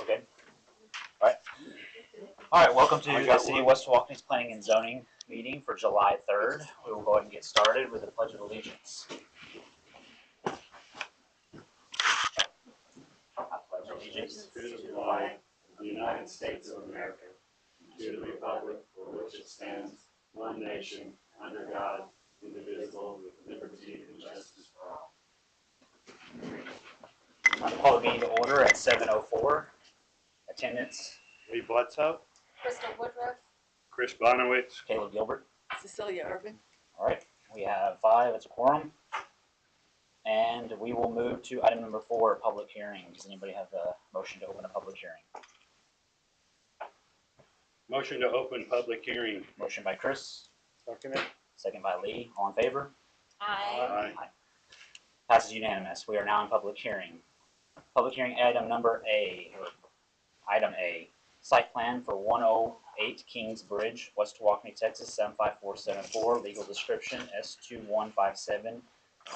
Okay. All right. Welcome to the City of West Walkenies Planning and Zoning meeting for July 3rd. We will go ahead and get started with the Pledge of Allegiance. I pledge allegiance to the flag of the United States of America, to the republic for which it stands, one nation, under God, indivisible, with liberty and justice for all. I'll call the meeting to order at 7:04. Attendance: Lee Bledsoe, Crystal Woodruff, Chris Bonowitz, Caleb Gilbert. Cecilia Irvin. All right. We have 5 as a quorum. And we will move to item number 4, public hearing. Does anybody have a motion to open a public hearing? motion to open public hearing. Motion by Chris, Second it. second by Lee. All in favor? Aye. Aye. Passes unanimous. We are now in public hearing. Public hearing item number A, or item A, site plan for 108 Kings Bridge, West Walkeny, Texas, 75474. Legal description S2157,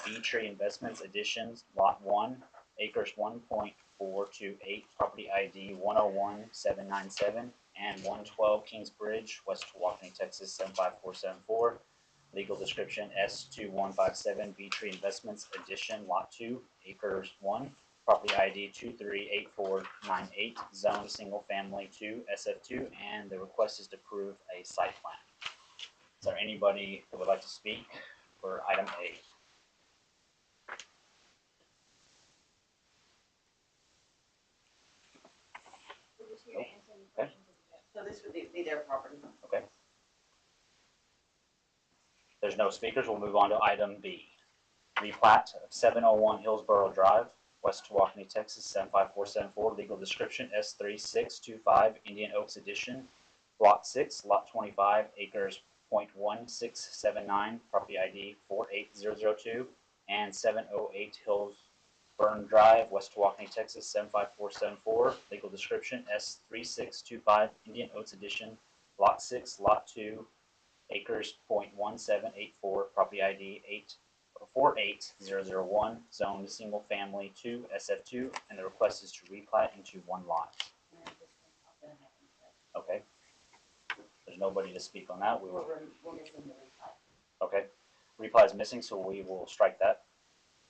B Tree Investments Additions, Lot 1, acres 1.428, property ID 101797, and 112 Kings Bridge, West Walkeny, Texas, 75474. Legal description S2157, B Tree Investments Addition, Lot 2, acres 1, property ID 238498, zone single family 2, SF2, and the request is to approve a site plan. Is there anybody that would like to speak for item A? Okay. So this would be their property. Okay. There's no speakers. We'll move on to item B. Replat of 701 Hillsborough Drive, West Walkeny, Texas, 75474. Legal description S3625, Indian Oaks Edition, Block 6, Lot 25, acres .1679, property ID 48002, and 708 Hillsburn Drive, West Walkeny, Texas, 75474. Legal description S3625, Indian Oaks Edition, Lot 6, Lot 2, acres .1784, property ID 48001, zoned single family 2, SF2, and the request is to replat into one lot. Okay. There's nobody to speak on that. Okay. Replat is missing, so we will strike that.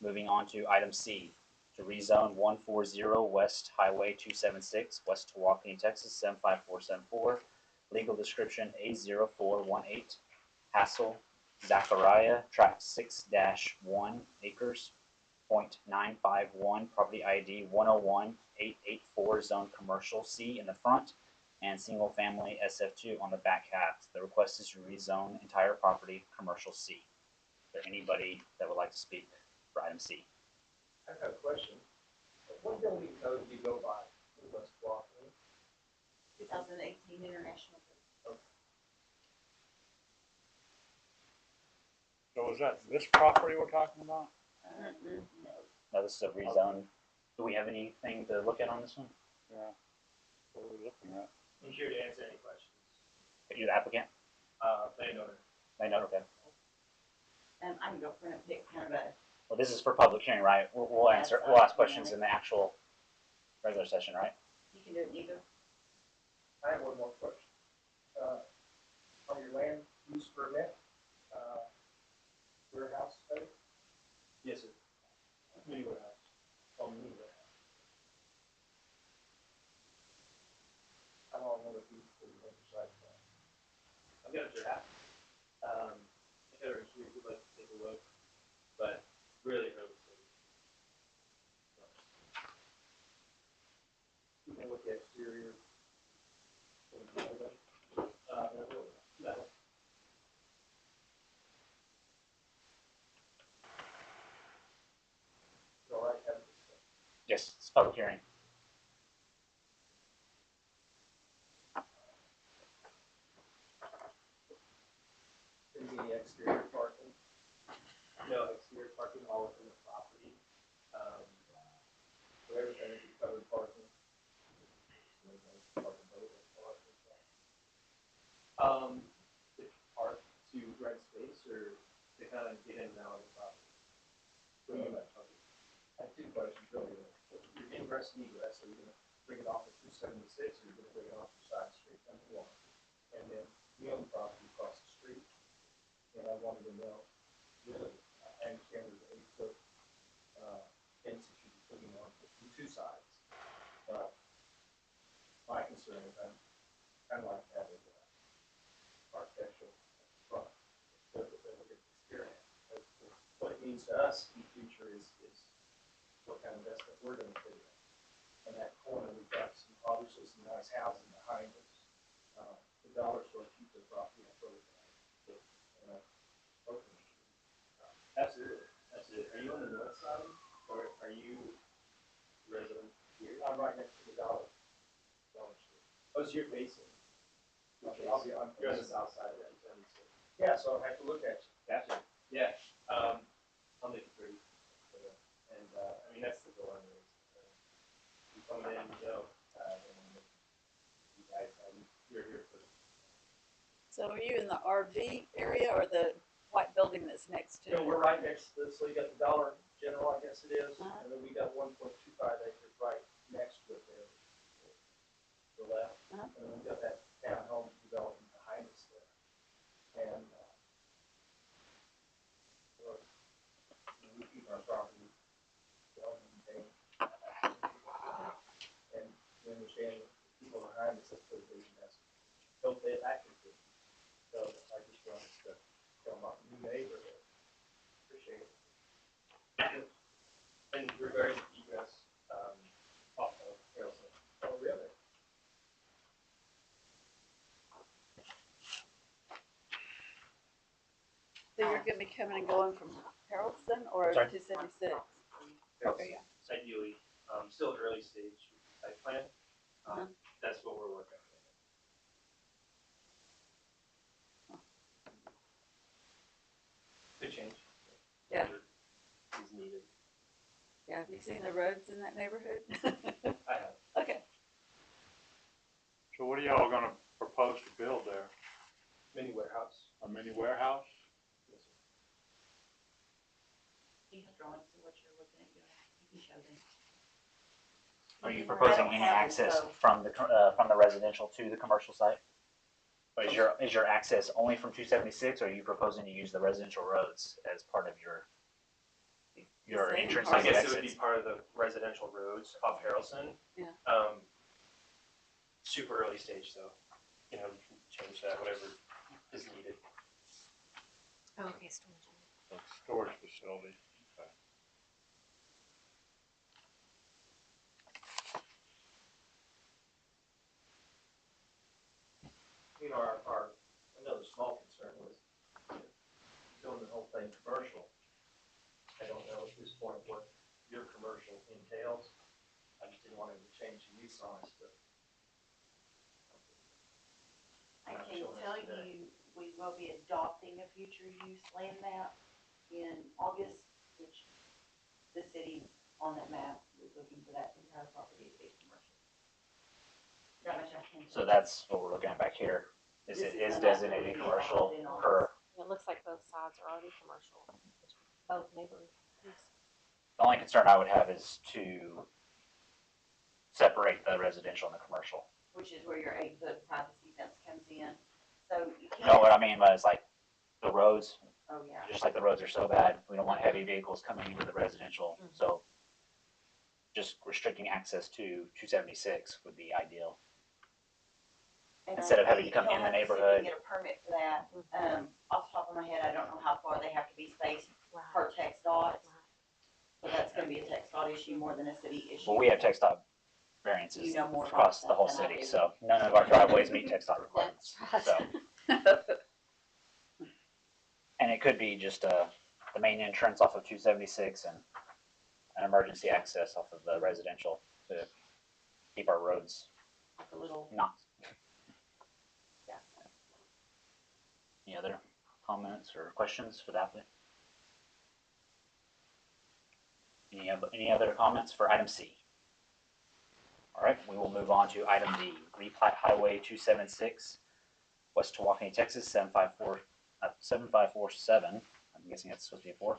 Moving on to item C, to rezone 140 West Highway 276, West Walkeny, Texas, 75474. Legal description A0418, Hassel, Zachariah, tract 6-1, acres, .951, property ID 101884, zone commercial C in the front, and single family SF2 on the back half. The request is to rezone entire property commercial C. Is there anybody that would like to speak for item C? I have a question. What building code do you go by for West Walkeny? 2018 International. So is that this property we're talking about? No, this is a rezone. Do we have anything to look at on this one? Yeah. What are we looking at? I'm here to answer any questions. You're the applicant? Landowner. I know, okay. I can go print a pic, kind of a. Well, this is for public hearing, right? We'll answer. We'll ask questions in the actual regular session, right? You can do it either. I have one more question. On your land use permit, warehouse study? Yes, sir. Mini warehouse. Oh, mini warehouse. I don't know if you decide that. I've got a draft. If you'd like to take a look, but really early stage. You can look at exterior. All right, have this. Yes, it's public hearing. Can be exterior parking. No exterior parking, all within the property. So everything is covered parking. To park to rent space or to kind of get in and out of the property. What do you mean by parking? ingress and egress, are you gonna bring it off of 276, or are you gonna bring it off the side street number one? And then we own the property across the street, and I wanted to know, really, I understand there's an 8-foot, fence that you'd be putting on from two sides. But my concern is I'm kind of like to have a architectural front, look at the experience. What it means to us in the future is what kind of investment we're gonna put in. In that corner, we've got obviously some nice housing behind us. The dollar store keeps the property up over there. Absolutely, absolutely. Are you on the north side, or are you resident here? I'm right next to the dollar store. Oh, so you're facing. Okay, I'll be on. You're on the south side of that, Yeah, so I have to look at you. Gotcha. Yeah, I'll make it pretty. And, I mean, that's the goal anyways. You come in, and you guys, you're here for. So are you in the RV area or the white building that's next to You know, it? we're right next to this, so you got the Dollar General, I guess it is, Uh-huh. and then we got 1.25 acres right next to it there. To the left, Uh-huh. and then we got that townhome development behind us there. And, look, we keep our property well maintained. And we understand that the people behind us, that's pretty big investment. Don't pay it back to them. So I just wanted to tell my new neighbor that appreciate it. And regarding egress, off of Harrelson. Oh, really? So you're gonna be coming and going from Harrelson or Sorry? 276? Okay. yeah. Ideally, still an early stage type plan. Uh-huh. That's what we're working on. Could change. Yeah. Is needed. Yeah, have you seen the roads in that neighborhood? I have. Okay. So what are y'all gonna propose to build there? Mini warehouse. A mini warehouse? Yes, sir. Do you have drawings of what you're looking at? You can show them. Are you I proposing don't any have it, access so- from the residential to the commercial site? Or is your access only from 276, or are you proposing to use the residential roads as part of your Same entrance I and guess it would be exits? part of the residential roads off Harrelson. Yeah. Super early stage though. You know, we can change that, whatever is needed. Oh, okay, storage. So storage facility. Okay. You know, another small concern was doing the whole thing commercial. I don't know at this point what your commercial entails. I just didn't want him to change the use on us, but. I Not can showing us tell today. you, we will be adopting a future use land map in August, which the city on that map is looking for that entire property to be commercial. That much I can. So that's what we're looking at back here. Is This it is is the map that designated we commercial adopted in per? It looks like both sides are already commercial, both neighborhoods. The only concern I would have is to separate the residential and the commercial. Which is where your 8-foot privacy fence comes in. So you You know what can't, I mean? But it's like the roads, oh yeah. just like the roads are so bad, we don't want heavy vehicles coming into the residential. Mhm. So just restricting access to 276 would be ideal. And Instead of having to he'll come in the have to see if he can neighborhood. Get a permit for that. Off the top of my head, I don't know how far they have to be spaced Right. per text dot. So that's gonna be a text dot issue more than a city issue. Well, we have text dot variances You know more across about the whole that than I city, do. so none of our driveways meet text dot requirements. That's right. So, and it could be just the main entrance off of 276 and an emergency access off of the residential to keep our roads Like a little, not. yeah. Any other comments or questions for the applicant? Any other comments for item C? All right, we will move on to item D, replat Highway 276, West Tawakoni, Texas, 75447. I'm guessing that's supposed to be a 4.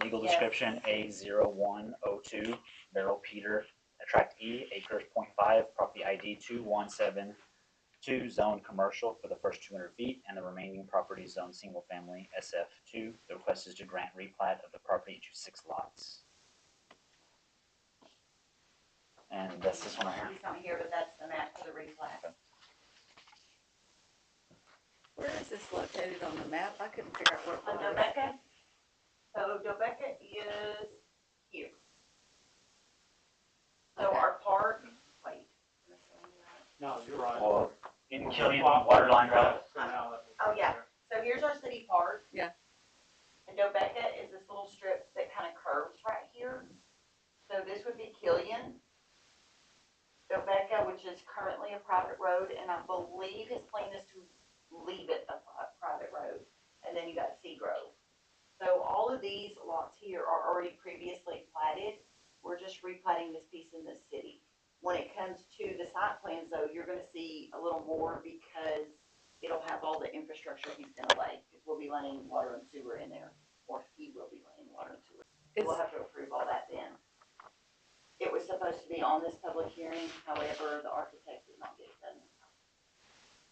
Legal Yes. description A0102, Barrel Peter, Tract E, acres .5, property ID 2172, zone commercial for the first 200 feet, and the remaining property zone single family SF2. The request is to grant replat of the property into 6 lots. And that's this one right here. He's not here, but that's the map for the replat. Where is this located on the map? I couldn't figure out where it On was. Dobeka, so Dobeka is here. So Okay. our park, wait. am I saying that? No, you're right. Well, in Killian Waterline Road. So now that Oh, yeah. So here's our city park. Yeah. And Dobeka is this little strip that kind of curves right here. So this would be Killian. Dobeka, which is currently a private road, and I believe his plan is to leave it a private road. And then you got Seagrove. So all of these lots here are already previously platted. We're just replatting this piece in the city. When it comes to the site plans though, you're gonna see a little more because it'll have all the infrastructure he's gonna lay. Because we'll be laying water and sewer in there, or he will be laying water and sewer. We'll have to approve all that then. It was supposed to be on this public hearing, however, the architect did not get it done.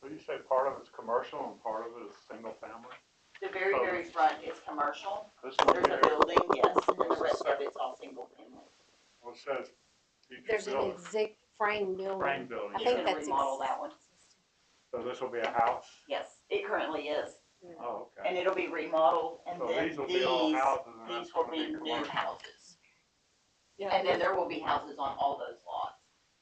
So you say part of it's commercial and part of it is single family? The very, very front is commercial. This one There's a here, building, yes, and the rest of it's all single family. well, it says future There's an builder, exec frame building. frame building. I He's think gonna that's remodel that one. So this will be a house? Yes, it currently is, Oh, okay. and it'll be remodeled, and So then these will be all houses and these that's will gonna be be new commercial. houses. Yeah. And then there will be houses on all those lots.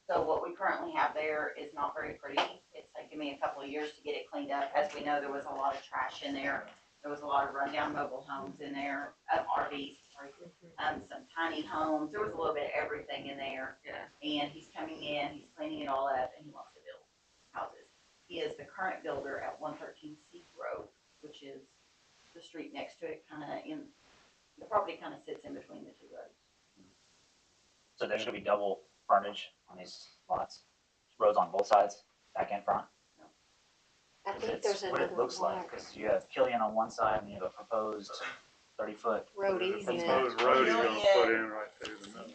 So what we currently have there is not very pretty. It's taken me a couple of years to get it cleaned up. As we know, there was a lot of trash in there. There was a lot of rundown mobile homes in there, RVs, sorry, some tiny homes. There was a little bit of everything in there. Yeah. And he's coming in, he's cleaning it all up, and he wants to build houses. He is the current builder at 113 Seagrove, which is the street next to it, the property kind of sits in between the two roads. So there's gonna be double frontage on these lots, roads on both sides, back and front. I think It's there's what another it looks like, mark. because you have Killian on one side and you have a proposed 30-foot. Road There's a easement. proposed road you're gonna put in right through the middle.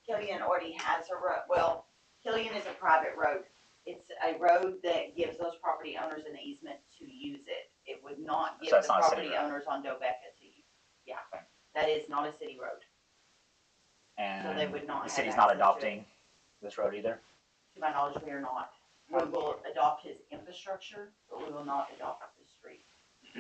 Killian already has a road, well, Killian is a private road. It's a road that gives those property owners an easement to use it. It would not give So it's the not a city property road. owners on Dobeka to use. Yeah, that is not a city road, so they And would not the have city's not access to it. adopting this road either. To my knowledge, we are not. We will adopt his infrastructure, but we will not adopt the street.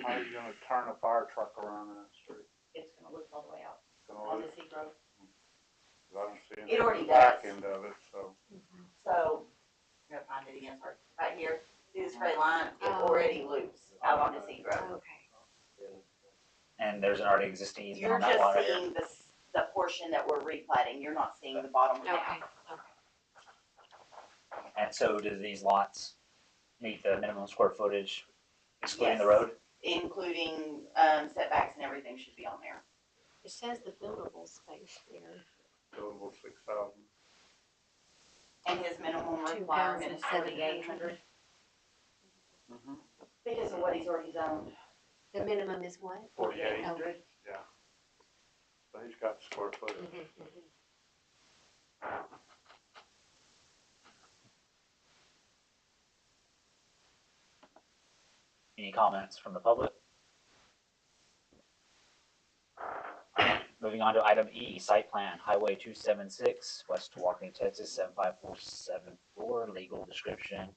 How are you gonna turn a fire truck around in that street? It's gonna loop all the way out Gonna on look, the Seagrove. 'cause I don't see It anything already in the back does. end of it, so. So, I'm gonna find it again, sorry. Right here, see this gray line? It Oh. already loops out onto Seagrove. Okay. And there's an already existing easement You're on that lot just right here. seeing the portion that we're replatting, you're not seeing the bottom of Okay. that. And so do these lots meet the minimum square footage excluding the Yes. road? Including, setbacks and everything should be on there. It says the buildable space there. Buildable 6,000. And his minimum requirement is 4,800 Mm-hmm. because of what he's already zoned. The minimum is what? 4,800, Oh. yeah. So he's got the square footage. Any comments from the public? Moving on to item E, site plan, Highway 276, West Walking, Texas 75474, legal description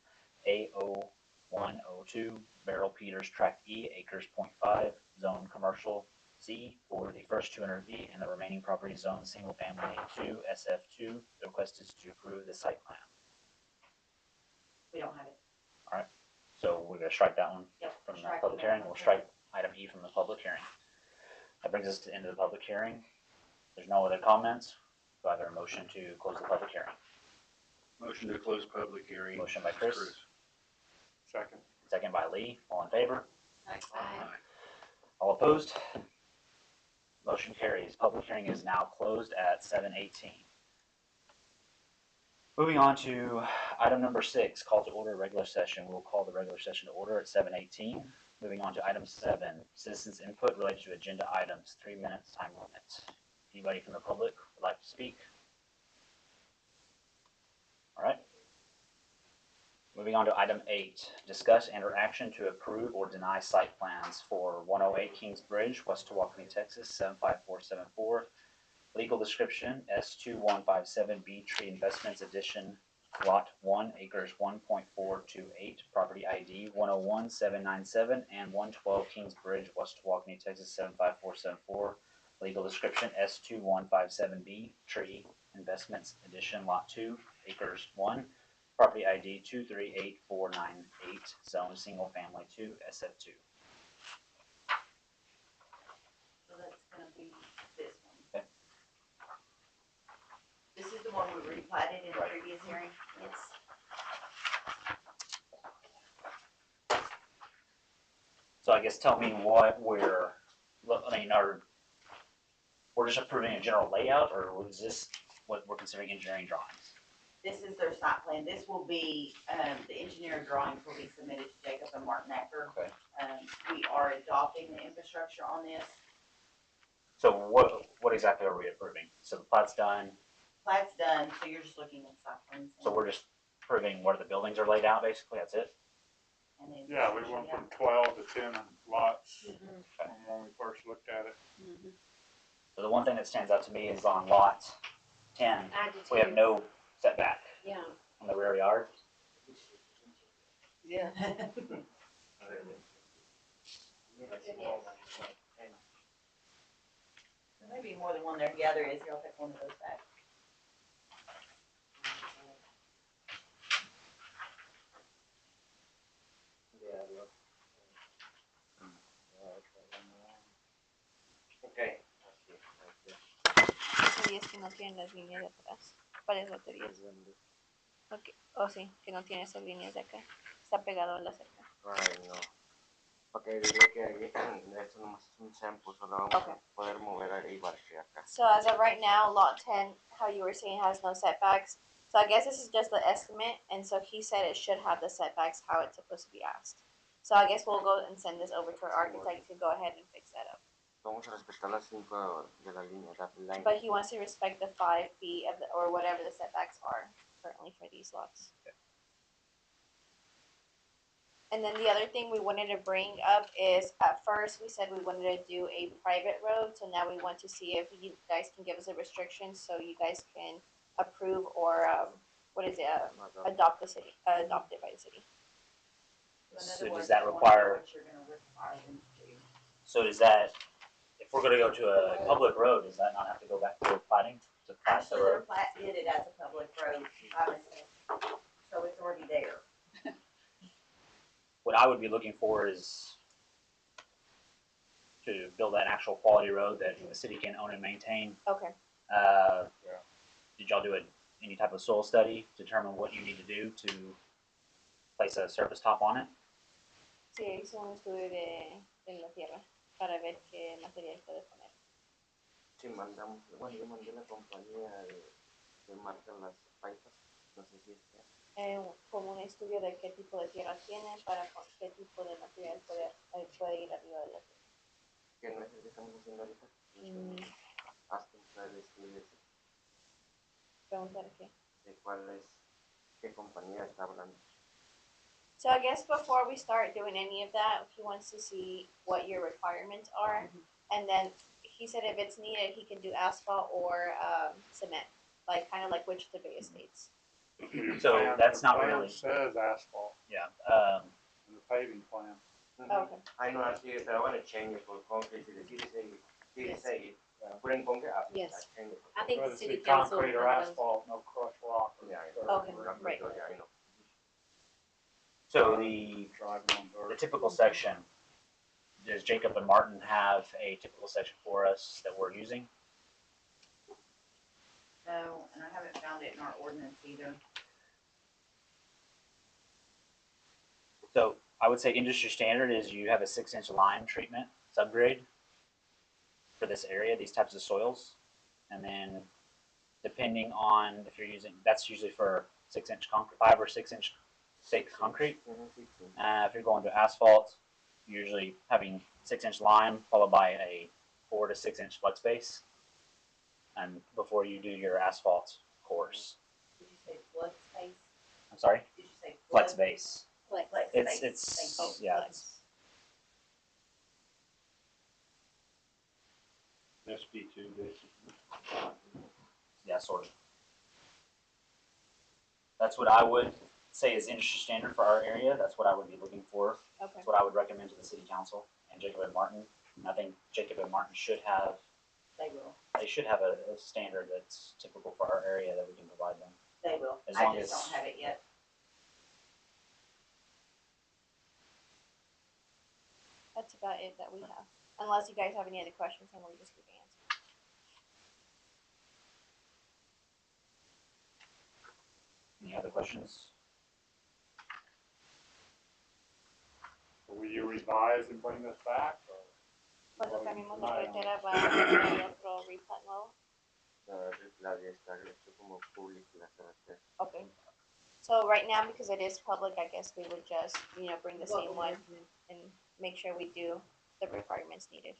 A0102, Barrel Peters Tract E, acres .5, zone commercial C for the first 200 feet, and the remaining property zone single family 2 SF2. The request is to approve the site plan. We don't have it. So we're gonna strike that one Yep. from the striking public that hearing. one. We'll strike item E from the public hearing. That brings us to the end of the public hearing. There's no other comments. Do I have a motion to close the public hearing? Motion to close public hearing. Motion by Chris, Second. second by Lee. All in favor? Aye. All opposed? Motion carries. Public hearing is now closed at 7:18. Moving on to item number 6, call to order regular session. We'll call the regular session to order at 7:18. Moving on to item 7, citizens input related to agenda items, 3 minutes time limit. Anybody from the public would like to speak? All right. Moving on to item 8, discuss and/or action to approve or deny site plans for 108 Kings Bridge, West Tawakoni, Texas 75474. Legal description: S2157B Tree Investments Edition, Lot 1, acres 1.428, property ID 101797 and 112 Kings Bridge, West Tawakoni, Texas 75474. Legal description: S2157B Tree Investments Edition, Lot 2, acres 1, property ID 238498, zone single family 2, SF2. So that's gonna be this one. Okay. This is the one we replatted in the previous hearing. Yes. So I guess tell me what we're, we're just approving a general layout, or is this what we're considering engineering drawings? This is their site plan. This will be, the engineer drawings will be submitted to Jacob and Martin Acker. Okay. We are adopting the infrastructure on this. So what exactly are we approving? So the plat's done, Plat's done, so you're just looking at site plans. so we're just approving where the buildings are laid out, basically, that's it? And then Yeah, we went from 12 to 10 lots Mhm. when we first looked at it. Mhm. So the one thing that stands out to me is on lot 10, I do we have too. no setback Yeah. on the rear yard. Yeah. There may be more than one there. Yeah, there is. Here, I'll pick one of those back. Okay. Sí, es que no tiene las líneas de atrás. ¿Cuáles baterías? Okay. Oh, sí, que no tiene esas líneas de acá. Está pegado a la cerca. Ay, no. Ok, dile que esto nomás es un sample, solo vamos Okay. a poder mover ahí para que acá. So as of right now, lot 10, how you were saying, has no setbacks. So I guess this is just the estimate, and so he said it should have the setbacks how it's supposed to be asked. So I guess we'll go and send this over to our architect to go ahead and fix that up. Vamos a respetar las 5 de la línea, la line. But he wants to respect the 5 feet of the, or whatever the setbacks are currently for these lots. And then the other thing we wanted to bring up is, at first we said we wanted to do a private road, so now we want to see if you guys can give us a restriction so you guys can approve or adopt the city, adopt it by the city. So Another one, does that I wonder require, what you're gonna require them to do. so does that, if we're gonna go to a public road, does that not have to go back to plating to plat the Actually, their road? plat did it as a public road by mistake, so it's already there. What I would be looking for is to build an actual quality road that the city can own and maintain. Okay. Did y'all do any type of soil study to determine what you need to do to place a surface top on it? Sí, hizo un estudio de la tierra para ver qué material puede poner. Sí, mandamos, bueno, yo mandé a la compañía que marca las pipas, no sé si es que... Como un estudio de qué tipo de tierra tiene para qué tipo de material puede ir arriba de la tierra. ¿Qué no es el que estamos haciendo ahorita? Hasta usar el estudio ese, Preguntar qué. de qué compañía está hablando. So I guess before we start doing any of that, he wants to see what your requirements are, and then he said if it's needed, he can do asphalt or cement, like kind of like Wichita Bay Estates. So Plan- that's the not plan really, says asphalt yeah. in the paving plan. Okay. I know, así, pero I want to change it for concrete, si decide say, put in concrete, I Yes. change it. I think Whether the it's city be council concrete or propose- asphalt, no crushed rock. Yeah, Okay, right. Yeah, I know. So the Driving on dirt. typical section, does Jacob and Martin have a typical section for us that we're using? No, and I haven't found it in our ordinance either. So I would say industry standard is you have a 6-inch lime treatment subgrade for this area, these types of soils. And then depending on if you're using, that's usually for 6-inch concrete, 5 or 6-inch thick concrete. If you're going to asphalt, usually having 6-inch lime followed by a 4 to 6-inch flex base, and before you do your asphalt course. Did you say flood space? I'm sorry, Did you say flex flood? base. Flex. Flex It's space. it's Thank you. yeah. It's, SB2 basically. yeah, sort of. That's what I would say is industry standard for our area. That's what I would be looking for. Okay. That's what I would recommend to the city council and Jacob and Martin. And I think Jacob and Martin should have They will. a standard that's typical for our area that we can provide them. They will. As I long just as- don't have it yet. That's about it that we have. Unless you guys have any other questions, and we'll just give the answer. Any other questions? Will you revise and bring this back, or? Cuando cambiemos la Right. carretera, va a haber otro replat nuevo. La de esta hecho como público la carretera. Okay. So right now, because it is public, I guess we would just, bring the What same would one recommend? and make sure we do the requirements needed.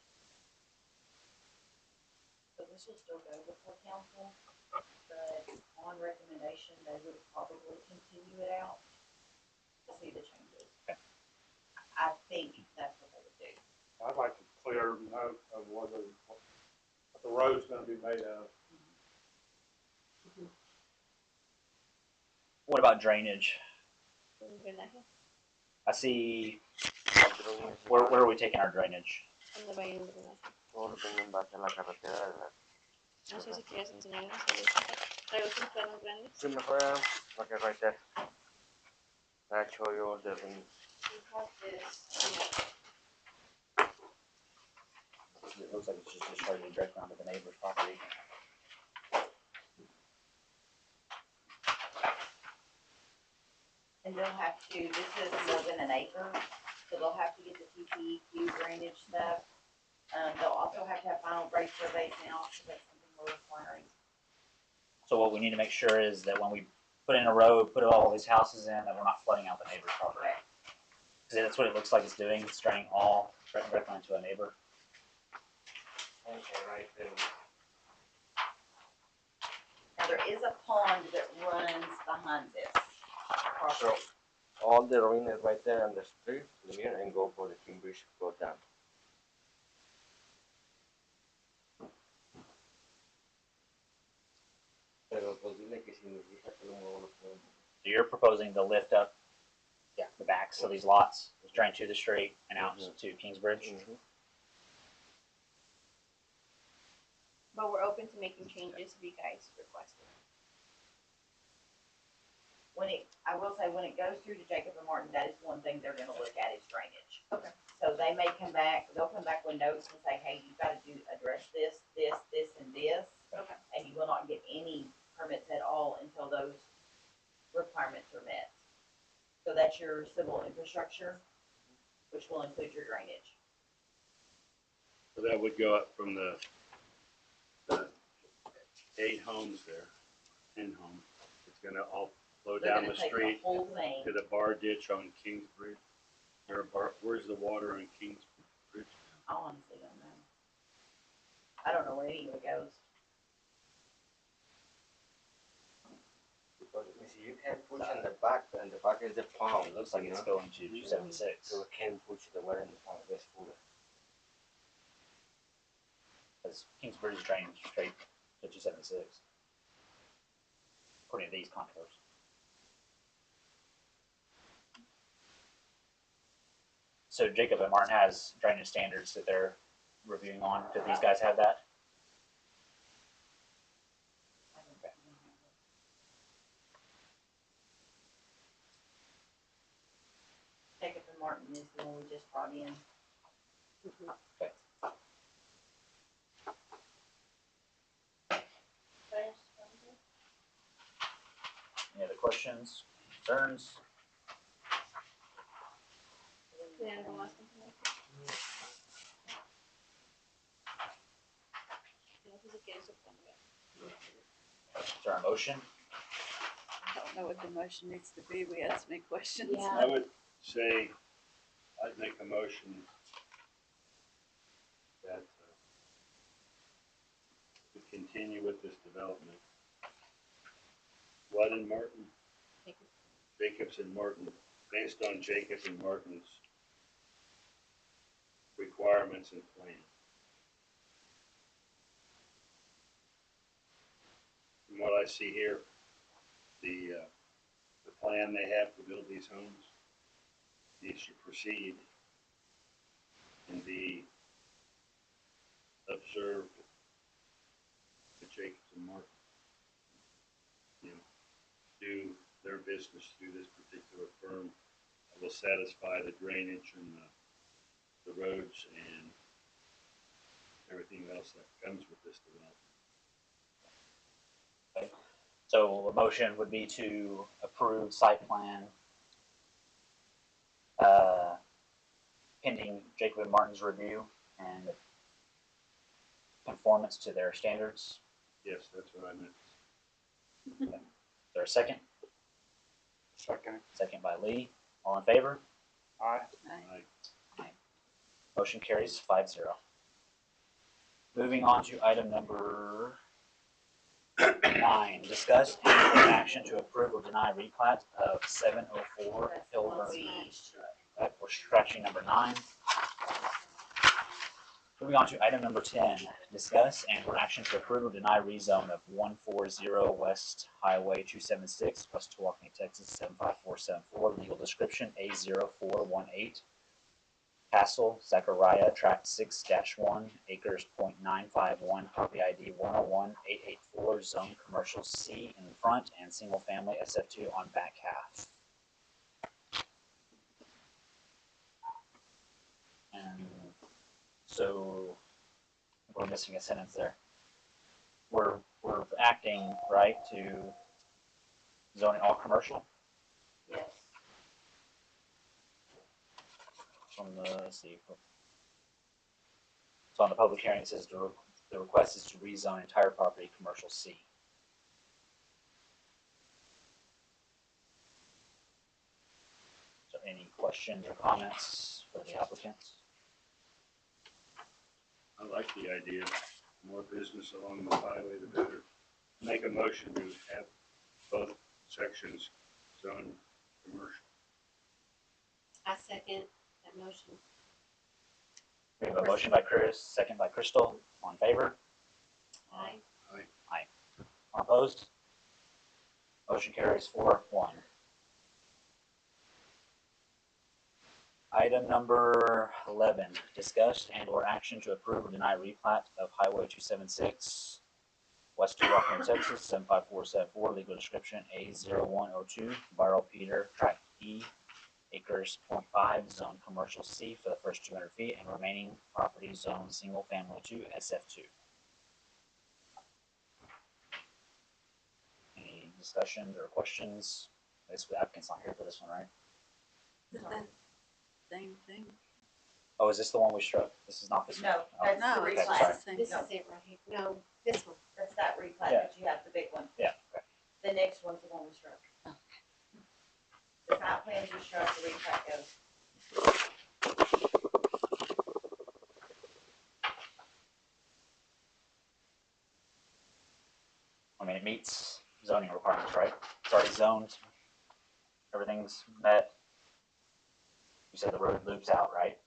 So this will still go before council, but on recommendation, they would probably continue it out to see the changes. Okay. I think that's what they would do. I'd like a clear note of what the road's gonna be made of. What about drainage? ¿Verdad que? I see. Otro Where are we taking our drainage? ¿Dónde va a ir el drenaje? todo depende en base a la carretera de la. No sé si quieres enseñarnos. Traigo tus planos grandes. Sí, mejor para que right there. I show you all the things. We have this, It looks like it's just discharging directly onto the neighbor's property. and they'll have to, this is more than an acre, so they'll have to get the TPEQ drainage stuff. They'll also have to have final grade surveys now, so that's something we're requiring. So what we need to make sure is that when we put in a road, put all these houses in, that we're not flooding out the neighbor's property. Correct. Because that's what it looks like it's doing. It's draining all directly into a neighbor. Okay, right then. Now, there is a pond that runs behind this property. All the ruin is right there on the street, linear, and go for the Cambridge, go down. Pero pues dile que significa que lo muevo lo puedo. So you're proposing to lift up the backs of these lots, drain to the street and out to Kingsbridge. But we're open to making changes if you guys request it. I will say, when it goes through to Jacob and Martin, that is one thing they're gonna look at is drainage. Okay. So they'll come back with notes and say, hey, you've gotta address this, and this. Okay. And you will not get any permits at all until those requirements are met. So that's your civil infrastructure, which will include your drainage. So that would go up from the 8 homes there, 10 homes. It's gonna all flow They're down gonna the take street the whole thing. to the bar ditch on Kingsbridge. Where's the water on Kingsbridge? I honestly don't know. I don't know where any of it goes. Because you see, you can't push in the back, and the back is the pond. It looks like it's going to 276. So we can't push the water in the pond, that's full. Because Kingsbridge is draining straight to 276. According to these contours. So Jacob and Martin has drainage standards that they're reviewing on. Do these guys have that? I don't know. Jacob and Martin is the one we just brought in. Okay. Any other questions, concerns? ¿Tienen algo más? No sé si quieres suspender. Is there a motion? I don't know what the motion needs to be. We asked me questions. Yeah. I would say I'd make a motion that we continue with this development. What in Martin? Jacobs and Martin, based on Jacobs and Martin's requirements and plan. From what I see here, the plan they have to build these homes needs to proceed and be observed at Jacobs and Martin. You know, do their business through this particular firm that will satisfy the drainage and the roads and everything else that comes with this development. So a motion would be to approve site plan pending Jacob and Martin's review and conformance to their standards. Yes, that's what I meant. Is there a second? Second. Second by Lee. All in favor? Aye. Motion carries 5-0. Moving on to item number 9. Discuss and take action to approve or deny replat of 704 Hilburn. We're scratching number 9. Moving on to item number 10. Discuss and or action to approve or deny rezone of 140 West Highway 276, West Tawakoni, Texas 75474. Legal description A0418. Castle, Zachariah, tract 6-1, acres .951, property ID 101884, zone commercial C in the front and single family SF2 on back half. And so we're missing a sentence there. We're acting, right, to zone it all commercial? Yes. On the, let's see. So on the public hearing, it says the request is to rezone entire property commercial C. So any questions or comments for the applicants? I like the idea. The more business along the highway, the better. Make a motion to have both sections zoned commercial. I second that motion. We have a motion by Chris, second by Crystal. All in favor? Aye. All opposed? Motion carries 4-1. Item number 11, discuss and or action to approve or deny replat of Highway 276, West Tawakoni, Texas 75474, legal description A0102, Barrel Peter, tract E, acres .5, zone commercial C for the first 200 feet, and remaining property zone single family 2, SF2. Any discussions or questions? I guess the applicant's not here for this one, right? Is that same thing? Oh, is this the one we struck? This is not this one? No, Oh, that's No, the it's sorry. replat. the same. This No. is it right here. No, this one. That's that replat Yeah. that you have, the big one. Yeah, okay. The next one's the one we struck. The site plans you struck, the replat goes. I mean, it meets zoning requirements, right? It's already zoned. Everything's met. You said the road loops out, right?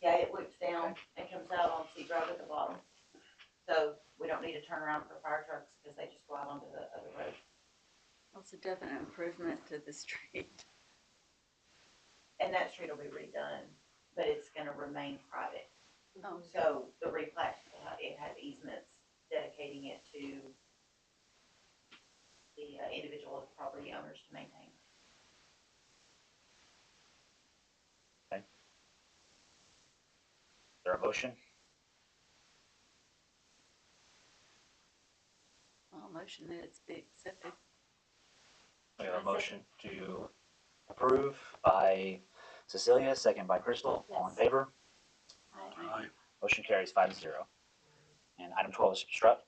Yeah, it whips down and comes out on Sea Road at the bottom. So we don't need to turn around for fire trucks because they just go out onto the other road. Well, it's a definite improvement to the street. And that street will be redone, but it's gonna remain private. Oh, So the replat, it had easements dedicating it to the individual property owners to maintain. Is there a motion? I'll motion that it's be accepted. We have a motion to approve by Cecilia, second by Crystal. All in Yes. favor? Aye. Motion carries 5-0. And item 12 is struck.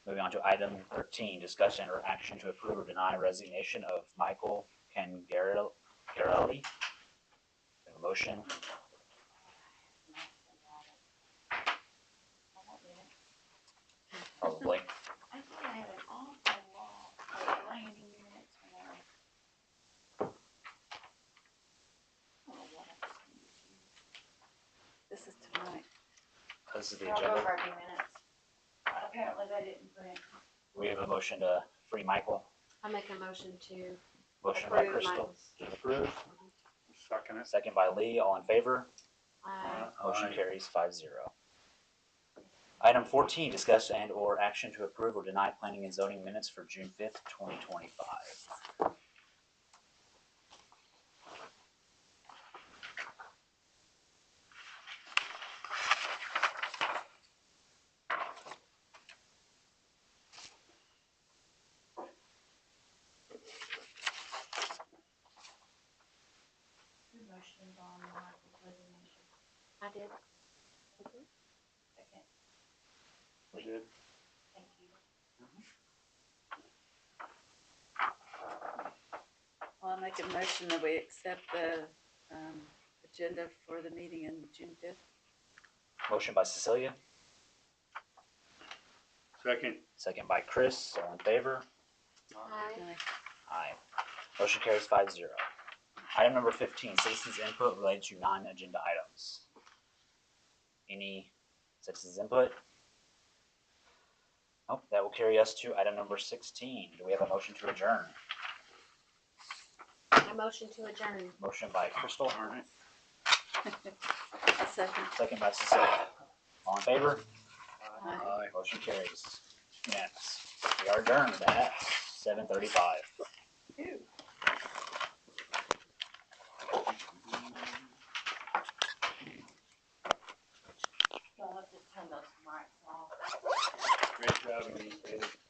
Moving on to item 13, discussion or action to approve or deny resignation of Michael Cangarelli motion? Probably. I thought I had an awful lot of landing units when I. I don't know what I was gonna do. This is tonight. This is the I'll go agenda. over a few minutes. Apparently they didn't print. We have a motion to free Michael. I make a motion to Motion by approve Crystal Michael's. to approve. Second it. Second by Lee. All in favor? Motion Aye. carries 5-0. Item 14, discuss and or action to approve or deny planning and zoning minutes for June 5th, 2025. Who motioned on Michael's resignation? I did. Second, We did. thank you. Well, I'll make a motion that we accept the agenda for the meeting in June 5th. Motion by Cecilia, Second. second by Chris. All in favor? Aye. Aye. Motion carries 5-0. Item number 15, citizens input related to non-agenda items. Any citizens input? Nope, that will carry us to item number 16. Do we have a motion to adjourn? I motion to adjourn. Motion by Crystal, A second. second by Cecilia. All in favor? Aye. Motion carries. Unanimous. We are adjourned at 7:35. Y'all have to turn those mics off. Great job, you.